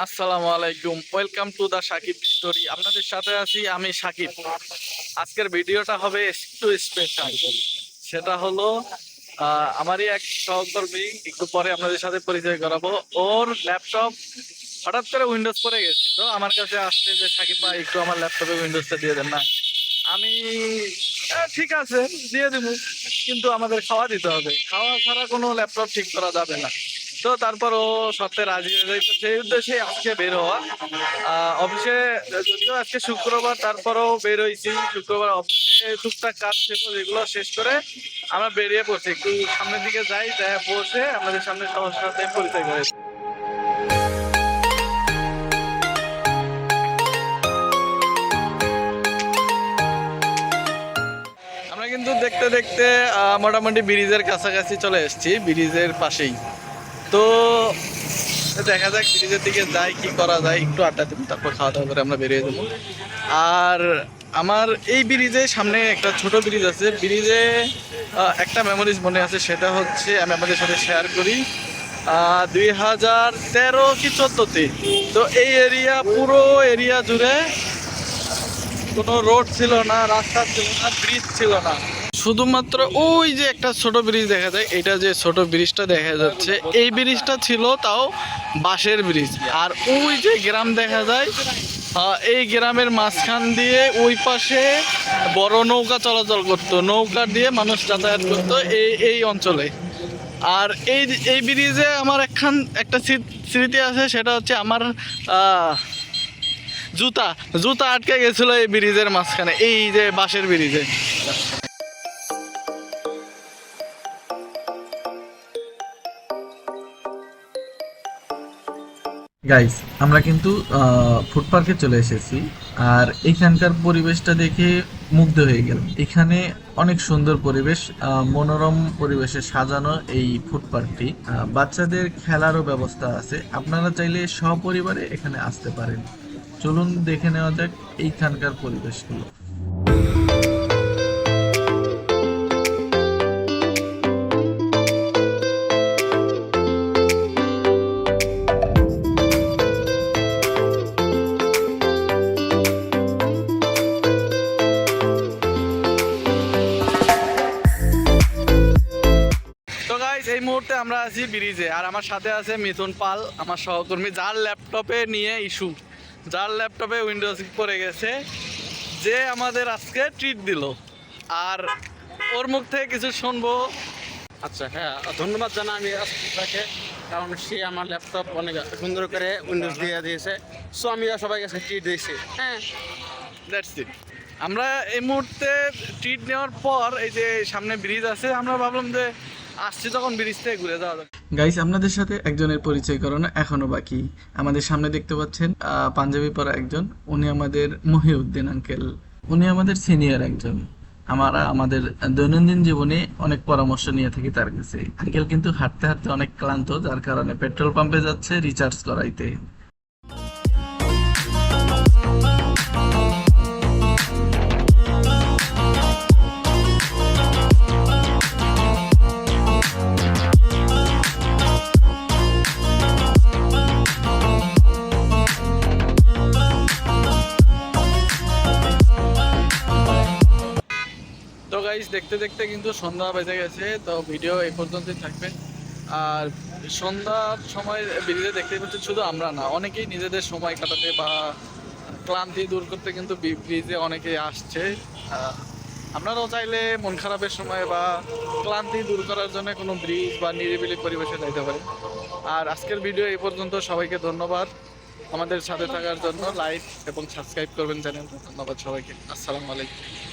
আসসালামু আলাইকুম, welcome to the Sakib story. আপনাদের সাথে আছি আমি সাকিব। আজকের ভিডিওটা হবে একটু স্পেশাল। সেটা হলো আমারই এক সহকর্মী, একটু পরে আপনাদের সাথে পরিচয় করাবো। ওর ল্যাপটপ হঠাৎ করে উইন্ডোজ পড়ে গেছে, তো আমার কাছে আসছে যে সাকিব ভাই একটু আমার ল্যাপটপে উইন্ডোজটা দিয়ে দেন না। আমি ঠিক আছে দিয়ে দিব, কিন্তু আমাদের খাওয়া দিতে হবে, খাওয়া ছাড়া কোনো ল্যাপটপ ঠিক করা যাবে না। তো তারপর ও সত্যি রাজি হয়ে যায়, তো সেই উদ্দেশ্যে আজকে বের হওয়া। অফিসে যদিও আজকে শুক্রবার, তারপরেও বের হয়েছি। শুক্রবার অফিসে টুকটাক কাজ ছিল, যেগুলো শেষ করে আমরা বেরিয়ে পড়ছি। একটু সামনের দিকে যাই, যাই বসে আমাদের সামনে সবার সাথে পরিচয় করে। আমরা কিন্তু দেখতে দেখতে মোটামুটি ব্রিজের কাছাকাছি চলে এসেছি, ব্রিজের পাশেই। তো দেখা যাক ব্রিজের দিকে যাই, কি করা যায়, একটু আড্ডা দেবো, তারপর খাওয়া দাওয়া করে আমরা বেরিয়ে যাবো। আর আমার এই ব্রিজে সামনে একটা ছোট ব্রিজ আছে, ব্রিজে একটা মেমোরিজ মনে আছে, সেটা হচ্ছে আমি আপনাদের সাথে শেয়ার করি। 2013 কি 14তে, তো এই এরিয়া, পুরো এরিয়া জুড়ে কোনো রোড ছিল না, রাস্তা ছিল না, ব্রিজ ছিল না। শুধুমাত্র ওই যে একটা ছোট ব্রিজ দেখা যায়, এটা যে ছোট ব্রিজটা দেখা যাচ্ছে, এই ব্রিজটা ছিল তাও বাঁশের ব্রিজ। আর ওই যে গ্রাম দেখা যায়, এই গ্রামের মাঝখান দিয়ে ওই পাশে বড় নৌকা চলাচল করতো, নৌকা দিয়ে মানুষ যাতায়াত করতো এই এই অঞ্চলে। আর এই এই ব্রিজে আমার একটা স্মৃতি আছে, সেটা হচ্ছে আমার জুতা জুতা আটকে গেছিল এই ব্রিজের মাঝখানে, এই যে বাঁশের ব্রিজে। গাইস, আমরা কিন্তু ফুড পার্কে চলে এসেছি। আর এখানকার পরিবেশটা দেখে মুগ্ধ হয়ে গেলাম। এখানে অনেক সুন্দর পরিবেশ, মনোরম পরিবেশে সাজানো এই ফুড পার্কটি। বাচ্চাদের খেলারও ব্যবস্থা আছে, আপনারা চাইলে সপরিবারে এখানে আসতে পারেন। চলুন দেখে নেওয়া যাক এইখানকার পরিবেশগুলো। তো গাইস, এই মুহূর্তে আমরা আছি ব্রিজে, আর আমার সাথে আছে মিথুন পাল, আমার সহকর্মী, যার ল্যাপটপে নিয়ে ইস্যু, যার ল্যাপটপে উইন্ডোজ পড়ে গেছে, যে আমাদের আজকে ট্রিট দিল। আর ওর মুখ থেকে কিছু শুনবো। আচ্ছা, হ্যাঁ, ধন্যবাদ জানা আমি তাকে, কারণ সে আমার ল্যাপটপ অনেক সুন্দর করে উইন্ডোজ দিয়ে দিয়েছে। সো আমি সবাইকে ট্রিট দিয়েছি। হ্যাঁ, দ্যাটস ইট। আমরা এই মুহূর্তে ট্রিট নেওয়ার পর এই যে সামনে ব্রিজ আছে, আমরা ভাবলাম যে আসছি তখন ব্রিজ থেকে ঘুরে যাওয়া যাবে। গাইস, আপনাদের সাথে একজনের পরিচয় করানো এখনো বাকি। আমাদের সামনে দেখতে পাচ্ছেন পাঞ্জাবি পরা একজন, উনি আমাদের মহিউদ্দিন আঙ্কেল। উনি আমাদের সিনিয়র একজন। আমাদের দৈনন্দিন জীবনে অনেক পরামর্শ নিয়ে থাকি তার কাছে। আঙ্কেল কিন্তু হাঁটতে হাঁটতে অনেক ক্লান্ত, যার কারণে পেট্রোল পাম্পে যাচ্ছে রিচার্জ করাইতে। তো গাইস, দেখতে দেখতে কিন্তু সন্ধ্যা বেজে গেছে, তো ভিডিও এই পর্যন্তই থাকবে। আর সন্ধ্যার সময় ব্রিজে দেখতে পাচ্ছি শুধু আমরা না, অনেকেই নিজেদের সময় কাটাতে বা ক্লান্তি দূর করতে কিন্তু ব্রিজে অনেকেই আসছে। আপনারাও চাইলে মন খারাপের সময় বা ক্লান্তি দূর করার জন্য কোনো ব্রিজ বা নিরিবিলি পরিবেশে যাইতে পারেন। আর আজকের ভিডিও এই পর্যন্ত, সবাইকে ধন্যবাদ আমাদের সাথে থাকার জন্য। লাইক এবং সাবস্ক্রাইব করবেন চ্যানেলটা। ধন্যবাদ সবাইকে, আসসালামু আলাইকুম।